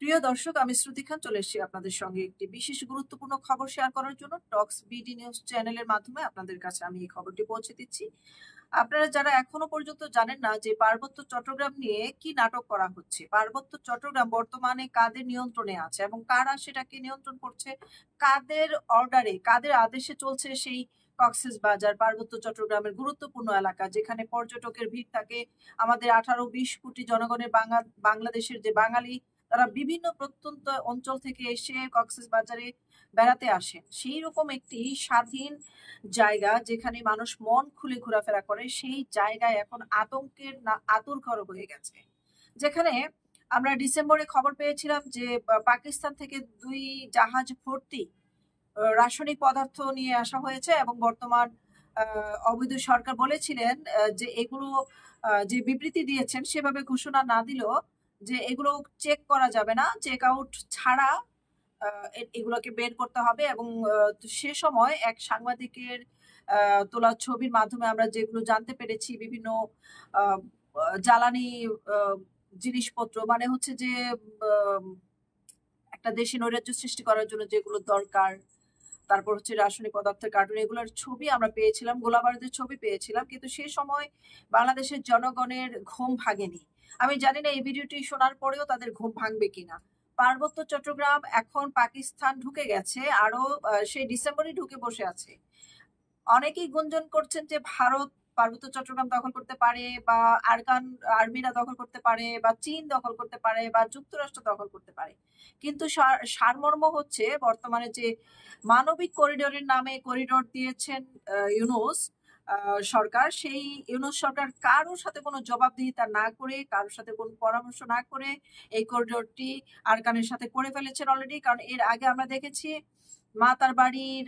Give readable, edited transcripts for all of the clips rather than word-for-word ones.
প্রিয় দর্শক, আমি শ্রুতি খান চলে এসেছি আপনাদের সঙ্গে একটি বিশেষ গুরুত্বপূর্ণ খবর শেয়ার করার জন্য। টক্স বিডি নিউজ চ্যানেলের মাধ্যমে আপনাদের কাছে আমি এই খবরটি পৌঁছে দিচ্ছি। আপনারা যারা এখনো পর্যন্ত জানেন না যে পার্বত্য চট্টগ্রাম নিয়ে কি নাটক করা হচ্ছে, পার্বত্য চট্টগ্রাম বর্তমানে কাদের নিয়ন্ত্রণে আছে এবং কারা সেটাকে নিয়ন্ত্রণ করছে, কাদের অর্ডারে, কাদের আদেশে চলছে সেই কক্সবাজার পার্বত্য চট্টগ্রামের গুরুত্বপূর্ণ এলাকা, যেখানে পর্যটকের ভিড় থাকে। আমাদের 18-20 কোটি জনগণের বাংলাদেশের যে বাঙালি, তারা বিভিন্ন প্রত্যন্ত অঞ্চল থেকে এসে কক্সবাজারে বেড়াতে আসেন। সেই রকম একটি স্বাধীন জায়গা যেখানে মানুষ মন খুলে ঘোরাফেরা করে, সেই জায়গায় এখন আতঙ্কের আতুরঘর হয়ে গেছে। যেখানে আমরা ডিসেম্বরে খবর পেয়েছিলাম যে পাকিস্তান থেকে 2 জাহাজ ভর্তি রাসায়নিক পদার্থ নিয়ে আসা হয়েছে এবং বর্তমান অবৈধ সরকার বলেছিলেন যে এগুলো, যে বিবৃতি দিয়েছেন সেভাবে ঘোষণা না দিলেও, যে এগুলো চেক করা যাবে না, চেক আউট ছাড়া এগুলোকে বের করতে হবে। এবং সে সময় এক সাংবাদিকের তোলা ছবির মাধ্যমে আমরা যেগুলো জানতে পেরেছি, বিভিন্ন জ্বালানি জিনিসপত্র, মানে হচ্ছে যে একটা দেশে নৈরাজ্য সৃষ্টি করার জন্য যেগুলো দরকার, তারপর হচ্ছে রাসায়নিক পদার্থের কার্টুন, এগুলোর ছবি আমরা পেয়েছিলাম, গোলাবারুদের ছবি পেয়েছিলাম। কিন্তু সে সময় বাংলাদেশের জনগণের ঘুম ভাঙেনি। আমি জানি না এই ভিডিওটি শোনার পরেও তাদের ঘুম ভাঙবে কিনা। পার্বত্য চট্টগ্রাম এখন পাকিস্তান ঢুকে গেছে, আরো সেই ডিসেম্বরই ঢুকে বসে আছে। অনেকেই গুঞ্জন করছেন যে ভারত পার্বত্য চট্টগ্রাম দখল করতে পারে, বা আরকান আর্মিরা দখল করতে পারে, বা চীন দখল করতে পারে, বা যুক্তরাষ্ট্র দখল করতে পারে। কিন্তু সারমর্ম হচ্ছে বর্তমানে যে মানবিক করিডোরের নামে করিডোর দিয়েছেন ইউনূস সরকার, সেই ইউনূস সরকার কারোর সাথে কোনো জবাবদিহিতা না করে, কারোর সাথে কোনো পরামর্শ না করে এই করিডোরটি আরকানের সাথে করে ফেলেছেন অলরেডি। কারণ এর আগে আমরা দেখেছি মাতার বাড়ির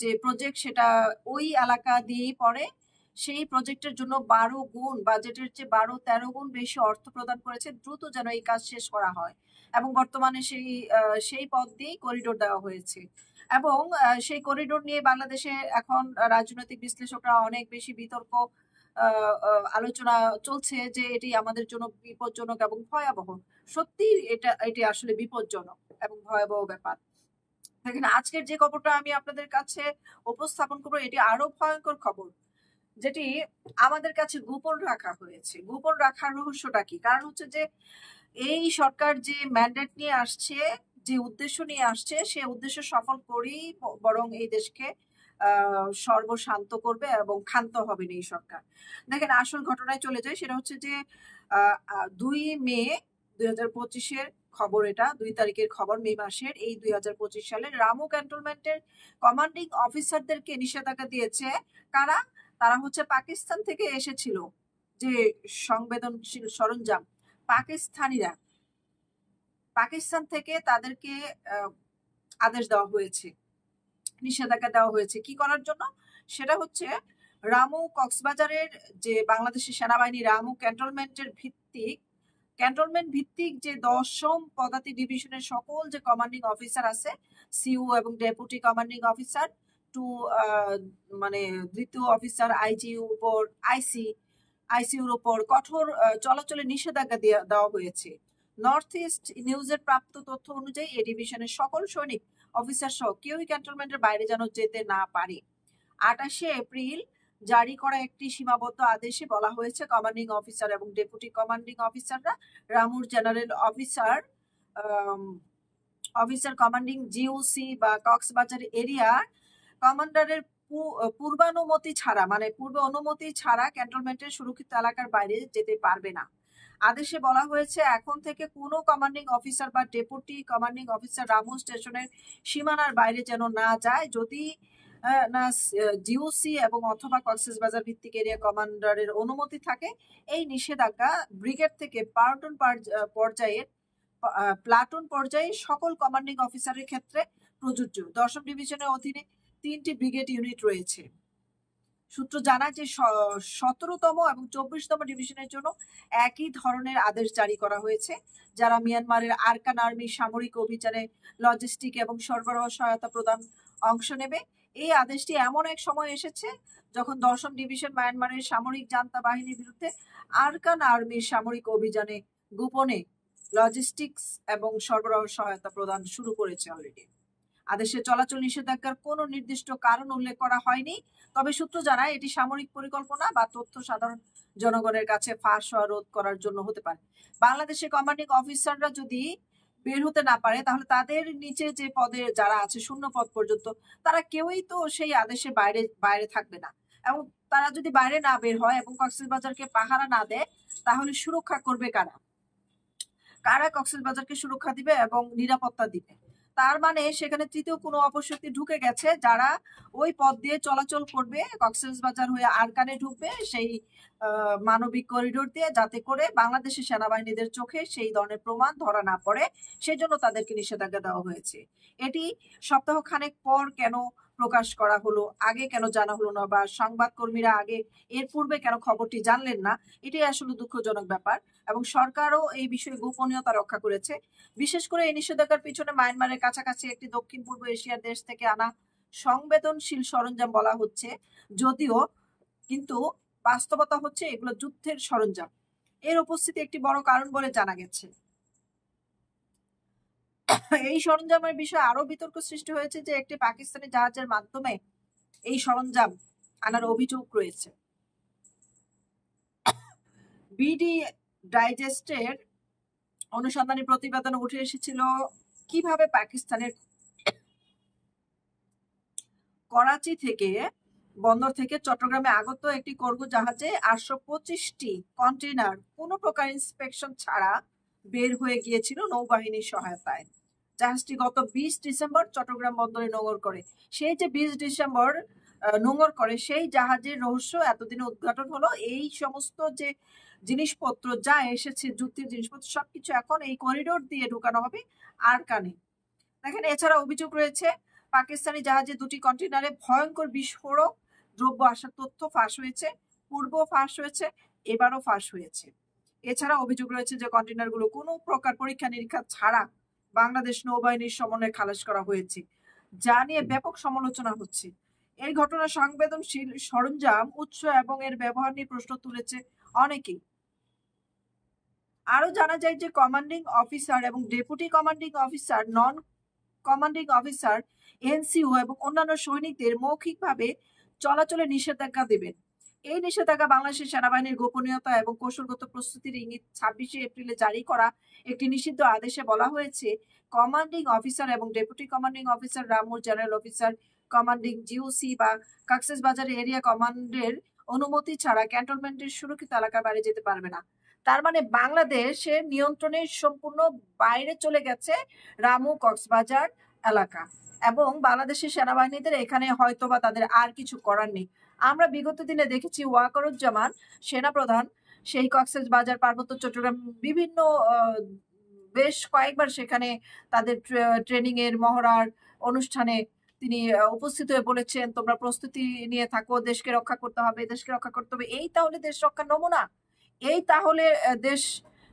যে প্রজেক্ট, সেটা ওই এলাকা দিয়েই পড়ে। সেই প্রজেক্টের জন্য 12 গুণ, বাজেটের চেয়ে 12-13 গুণ বেশি অর্থ প্রদান করেছে দ্রুত যেন এই কাজ শেষ করা হয়। এবং বর্তমানে সেই পথ দিয়েই করিডোর দেওয়া হয়েছে। এবং সেই করিডোর নিয়ে বাংলাদেশে এখন রাজনৈতিক বিশ্লেষকরা অনেক বেশি বিতর্ক, আলোচনা চলছে যে এটি আমাদের জন্য বিপজ্জনক এবং ভয়াবহ। সত্যি এটি আসলে বিপজ্জনক এবং ভয়াবহ ব্যাপার। দেখেন, আজকের যে খবরটা আমি আপনাদের কাছে উপস্থাপন করবো, এটি আরো ভয়ঙ্কর খবর, যেটি আমাদের কাছে গোপন রাখা হয়েছে। গোপন রাখার রহস্যটা কি? কারণ হচ্ছে যে এই সরকার যে ম্যান্ডেট নিয়ে আসছে, যে উদ্দেশ্য নিয়ে আসছে, সে উদ্দেশ্য সফল করেই বরং এই দেশকে সর্বশান্ত করবে এবং ক্ষান্ত হবে না এই সরকার। দেখেন, আসল ঘটনায় চলে যায়। সেটা হচ্ছে যে 2 মে 2025-এর খবর, এটা 2 তারিখের খবর, মে মাসের এই 2025 সালে রামু ক্যান্টনমেন্টের কমান্ডিং অফিসারদেরকে নিষেধাজ্ঞা দিয়েছে। কারা? তারা হচ্ছে পাকিস্তান থেকে এসেছিল যে সংবেদনশীল সরঞ্জাম, পাকিস্তানিরা, পাকিস্তান থেকে তাদেরকে আদেশ দেওয়া হয়েছে, নিষেধাজ্ঞা দেওয়া হয়েছে। কি করার জন্য? সেটা হচ্ছে রামু কক্সবাজারের যে বাংলাদেশের সেনাবাহিনী রামু ক্যান্টনমেন্ট ভিত্তিক যে 10ম পদাতিক ডিভিশনের সকল যে কমান্ডিং অফিসার আছে, সিইও এবং ডেপুটি কমান্ডিং অফিসার টু, মানে দ্বিতীয় অফিসার, আইসিইউর উপর কঠোর চলাচলে নিষেধাজ্ঞা দেওয়া হয়েছে। নর্থ ইস্ট নিউজের প্রাপ্ত তথ্য অনুযায়ী এই ডিভিশনের সকল সৈনিক অফিসার সহ কেউই ক্যান্টনমেন্টের বাইরে যেন যেতে না পারে। 28শে এপ্রিল জারি করা একটি সীমাবদ্ধ আদেশে বলা হয়েছে কমান্ডিং অফিসার এবং ডেপুটি কমান্ডিং অফিসাররা রামুর জেনারেল অফিসার কমান্ডিং জিওসি বা কক্সবাজার এরিয়ার কমান্ডারের পূর্বানুমতি ছাড়া, মানে পূর্ব অনুমতি ছাড়া ক্যান্টনমেন্টের সুরক্ষিত এলাকার বাইরে যেতে পারবে না। আদেশে বলা হয়েছে এখন থেকে কোনো কমান্ডিং অফিসার বা ডেপুটি কমান্ডিং অফিসার রামু স্টেশনের সীমানার বাইরে যেন না যায়, যদি না জিওসি এবং অথবা কক্সবাজার ভিত্তিক এরিয়া কমান্ডারের অনুমতি থাকে। এই নিষেধাজ্ঞা ব্রিগেড থেকে প্লাটুন পর্যায়ে সকল কমান্ডিং অফিসারের ক্ষেত্রে প্রযোজ্য। 10ম ডিভিশনের অধীনে 3টি ব্রিগেড ইউনিট রয়েছে। সূত্র জানায় যে 17তম এবং 24তম ডিভিশনের জন্য একই ধরনের আদেশ জারি করা হয়েছে, যারা মিয়ানমারের আরকান আর্মির সামরিক অভিযানে লজিস্টিক এবং সরবরাহ সহায়তা প্রদান অংশ নেবে। এই আদেশটি এমন এক সময় এসেছে যখন 10ম ডিভিশন মায়ানমারের সামরিক জান্তা বাহিনীর বিরুদ্ধে আরকান আর্মির সামরিক অভিযানে গোপনে লজিস্টিক্স এবং সরবরাহ সহায়তা প্রদান শুরু করেছে অলরেডি। আদেশে চলাচল নিষেধাজ্ঞার কোনো নির্দিষ্ট কারণ উল্লেখ করা হয়নি, তবে সূত্র জানায় এটি সামরিক পরিকল্পনা বা তথ্য সাধারণ জনগণের কাছে ফাঁস হওয়া রোধ করার জন্য হতে পারে। বাংলাদেশে কমান্ডিং অফিসাররা যদি বের হতে না পারে তাহলে তাদের নিচে যে পদে যারা আছে শূন্য পদ পর্যন্ত তারা কেউই তো সেই আদেশের বাইরে বাইরে থাকবে না, এবং তারা যদি বাইরে না বের হয় এবং কক্সবাজারকে পাহারা না দেয় তাহলে সুরক্ষা করবে কারা? কারা কক্সবাজারকে সুরক্ষা দিবে এবং নিরাপত্তা দিবে? তার মানে সেখানে তৃতীয় কোনো অপশক্তি ঢুকে গেছে যারা ওই পথ দিয়ে চলাচল করবে, কক্সবাজার হয়ে আরাকানে ঢুকবে সেই মানবিক করিডোর দিয়ে, যাতে করে বাংলাদেশের সেনাবাহিনীদের চোখে সেই ধরনের প্রমাণ ধরা না পড়ে, সেই জন্য তাদেরকে নিষেধাজ্ঞা দেওয়া হয়েছে। এটি সপ্তাহখানেক পর কেন প্রকাশ করা হলো, আগে কেন জানা হলো না, বা সংবাদ কর্মীরা আগে এর পূর্বে কেন খবরটি জানলেন না, এটাই আসলে দুঃখজনক ব্যাপার। এবং সরকারও এই বিষয়ে গোপনীয়তা রক্ষা করেছে। বিশেষ করে এই নিষেধাজ্ঞার পিছনে মায়ানমারের কাছাকাছি একটি দক্ষিণ পূর্ব এশিয়ার দেশ থেকে আনা সংবেদনশীল সরঞ্জাম বলা হচ্ছে, যদিও কিন্তু বাস্তবতা হচ্ছে এগুলো যুদ্ধের সরঞ্জাম। এর উপস্থিতি একটি বড় কারণ বলে জানা গেছে। এই সরঞ্জামের বিষয়ে আরো বিতর্ক সৃষ্টি হয়েছে যে একটি পাকিস্তানি জাহাজের মাধ্যমে এই সরঞ্জাম আনার অভিযোগ রয়েছে। বিডি ডাইজেস্টের অনুসন্ধানী প্রতিবেদনে উঠে এসেছিল কিভাবে পাকিস্তানের করাচি থেকে বন্দর থেকে চট্টগ্রামে আগত একটি কার্গো জাহাজে 825টি কন্টেইনার কোনো প্রকার ইন্সপেকশন ছাড়া বের হয়ে গিয়েছিল নৌবাহিনীর সহায়তায়। জাহাজটি গত 20 ডিসেম্বর চট্টগ্রাম বন্দরে নোঙর করে। সেই যে 20 ডিসেম্বর নোঙর করে সেই জাহাজের রহস্য এতদিনে উদ্ঘাটন হলো। এই সমস্ত যে জিনিসপত্র যা এসেছে, যুক্তির জিনিসপত্র সবকিছু এখন এই করিডোর দিয়ে ঢুকানো হবে আরাকানে। দেখেন, এছাড়া অভিযোগ রয়েছে পাকিস্তানি জাহাজে 2টি কন্টেইনারে ভয়ঙ্কর বিস্ফোরক দ্রব্য আসার তথ্য ফাঁস হয়েছে, পূর্ব ফাঁস হয়েছে, এবারও ফাঁস হয়েছে। এছাড়া অভিযোগ রয়েছে যে কন্টেইনারগুলো কোনো প্রকার পরীক্ষা নিরীক্ষা ছাড়া বাংলাদেশ নৌবাহিনীর সমন্বয়ে খালাস করা হয়েছে, যা নিয়ে ব্যাপক সমালোচনা হচ্ছে। এই ঘটনা সংবেদনশীল সরঞ্জাম উৎস এবং এর ব্যবহার নিয়ে প্রশ্ন তুলেছে অনেকেই। আরো জানা যায় যে কমান্ডিং অফিসার এবং ডেপুটি কমান্ডিং অফিসার, নন কমান্ডিং অফিসার, এনসিও এবং অন্যান্য সৈনিকদের মৌখিকভাবে চলাচলে নিষেধাজ্ঞা দেবেন। এই নিষেধাজ্ঞা বাংলাদেশের সেনাবাহিনীর গোপনীয়তা এবং কৌশলগত প্রস্তুতির ইঙ্গিত। 26 এপ্রিলে জারি করা একটি নিষিদ্ধ আদেশে বলা হয়েছে কমান্ডিং অফিসার এবং ডেপুটি কমান্ডিং অফিসার, রামুর জেনারেল অফিসার, কমান্ডিং জিওসি বা কক্সবাজার এরিয়া কমান্ডের অনুমতি ছাড়া ক্যান্টনমেন্টের সুরক্ষিত এলাকার বাইরে যেতে পারবে না। তার মানে বাংলাদেশের নিয়ন্ত্রণের সম্পূর্ণ বাইরে চলে গেছে রামু কক্সবাজার এলাকা, এবং বাংলাদেশের সেনাবাহিনীদের এখানে হয়তোবা তাদের আর কিছু করার নেই। আমরা বিগত দিনে দেখেছি ওয়াকারুজ্জামান সেনাপ্রধান সেই কক্সবাজার, পার্বত্য চট্টগ্রাম বিভিন্ন বেশ কয়েকবার সেখানে তাদের ট্রেনিং এর মহড়ার অনুষ্ঠানে তিনি উপস্থিত হয়ে বলেছেন, তোমরা প্রস্তুতি নিয়ে থাকো, দেশকে রক্ষা করতে হবে, দেশকে রক্ষা করতে হবে। এই তাহলে দেশ রক্ষার নমুনা? এই তাহলে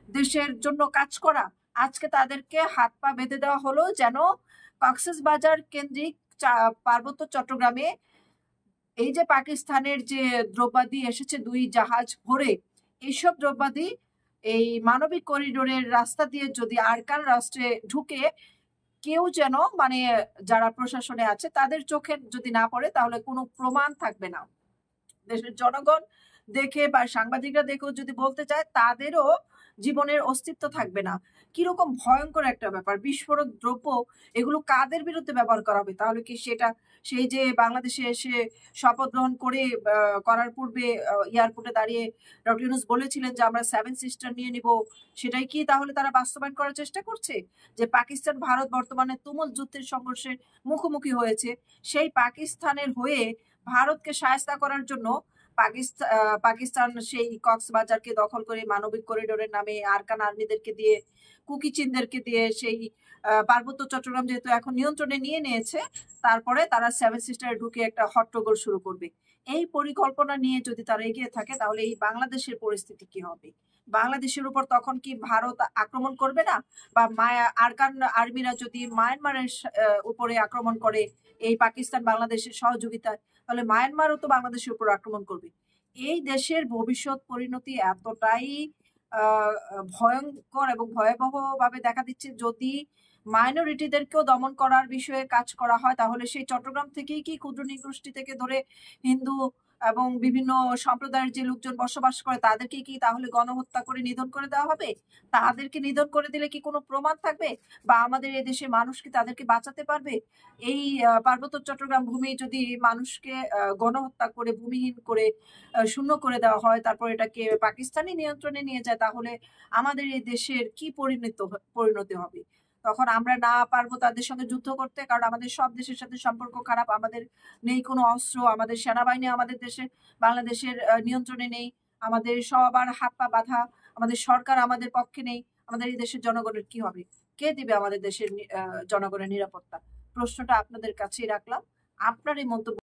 দেশের জন্য কাজ করা? আজকে তাদেরকে হাত পা বেঁধে দেওয়া হলো যেন কক্সবাজার কেন্দ্রিক পার্বত্য চট্টগ্রামে এই যে পাকিস্তানের যে দ্রব্যাদি এসেছে 2 জাহাজ ভরে, এইসব দ্রব্যাদি এই মানবিক করিডোরের রাস্তা দিয়ে যদি আরাকান রাষ্ট্রে ঢুকে কেউ যেন মানে যারা প্রশাসনে আছে তাদের চোখে যদি না পড়ে তাহলে কোনো প্রমাণ থাকবে না। দেশের জনগণ দেখে বা সাংবাদিকরা দেখেও যদি বলতে চায় তাদেরও জীবনের অস্তিত্ব থাকবে না। কিরকম ভয়ঙ্কর একটা ব্যাপার! বিস্ফোরক দ্রব্য এগুলো কাদের বিরুদ্ধে ব্যবহার করা হবে? তাহলে কি সেটা সেই যে বাংলাদেশে এসে শপথ গ্রহণ করে করার পূর্বে এয়ারপোর্টে দাঁড়িয়ে ডক্টর ইউনূস বলেছিলেন যে আমরা 7 সিস্টার নিয়ে নিব, সেটাই কি তাহলে তারা বাস্তবায়ন করার চেষ্টা করছে? যে পাকিস্তান ভারত বর্তমানে তুমুল যুদ্ধের সংঘর্ষের মুখোমুখি হয়েছে, সেই পাকিস্তানের হয়ে ভারতকে শায়েস্তা করার জন্য পাকিস্তান সেই কক্সবাজারকে দখল করে মানবিক করিডোরের নামে আরাকান আর্মিদেরকে দিয়ে, কুকি চিনদেরকে দিয়ে সেই পার্বত্য চট্টগ্রাম যেহেতু এখন নিয়ন্ত্রণে নিয়ে নিয়েছে, তারপরে তারা 7 সিস্টারে ঢুকে একটা হট্টগোল শুরু করবে। এই পরিকল্পনা নিয়ে যদি তারা এগিয়ে থাকে তাহলে এই বাংলাদেশের পরিস্থিতি কি হবে? বাংলাদেশের উপর তখন কি ভারত আক্রমণ করবে না? বা আরাকান আর্মিরা যদি মায়ানমারের উপরে আক্রমণ করে এই পাকিস্তান বাংলাদেশের সহযোগিতায়, তাহলে মায়ানমারও তো বাংলাদেশের উপর আক্রমণ করবে। এই দেশের ভবিষ্যৎ পরিণতি এতটাই ভয়ঙ্কর এবং ভয়াবহ ভাবে দেখা দিচ্ছে। যদি মাইনরিটিদেরকেও দমন করার বিষয়ে কাজ করা হয়, তাহলে সেই চট্টগ্রাম থেকেই কি ক্ষুদ্র নৃগোষ্ঠী থেকে ধরে হিন্দু এবং বিভিন্ন সম্প্রদায়ের যে লোকজন বসবাস করে তাদেরকে কি তাহলে গণহত্যা করে নিধন করে দেওয়া হবে? তাদেরকে নিধন করে দিলে কি কোনো প্রমাণ থাকবে, বা আমাদের এদেশে মানুষ কি তাদেরকে বাঁচাতে পারবে? এই পার্বত্য চট্টগ্রাম ভূমি যদি মানুষকে গণহত্যা করে ভূমিহীন করে শূন্য করে দেওয়া হয়, তারপর এটাকে পাকিস্তানি নিয়ন্ত্রণে নিয়ে যায়, তাহলে আমাদের এই দেশের কি পরিণতি হবে? তখন আমরা না পারবো তাদের সঙ্গে যুদ্ধ করতে, কারণ আমাদের সব দেশের সাথে সম্পর্ক খারাপ, আমাদের নেই কোনো অস্ত্র, আমাদের সেনাবাহিনী আমাদের দেশে বাংলাদেশের নিয়ন্ত্রণে নেই, আমাদের সবার হাত পা বাঁধা, আমাদের সরকার আমাদের পক্ষে নেই। আমাদের এই দেশের জনগণের কি হবে? কে দিবে আমাদের দেশের জনগণের নিরাপত্তা? প্রশ্নটা আপনাদের কাছেই রাখলাম। আপনার এই মন্তব্য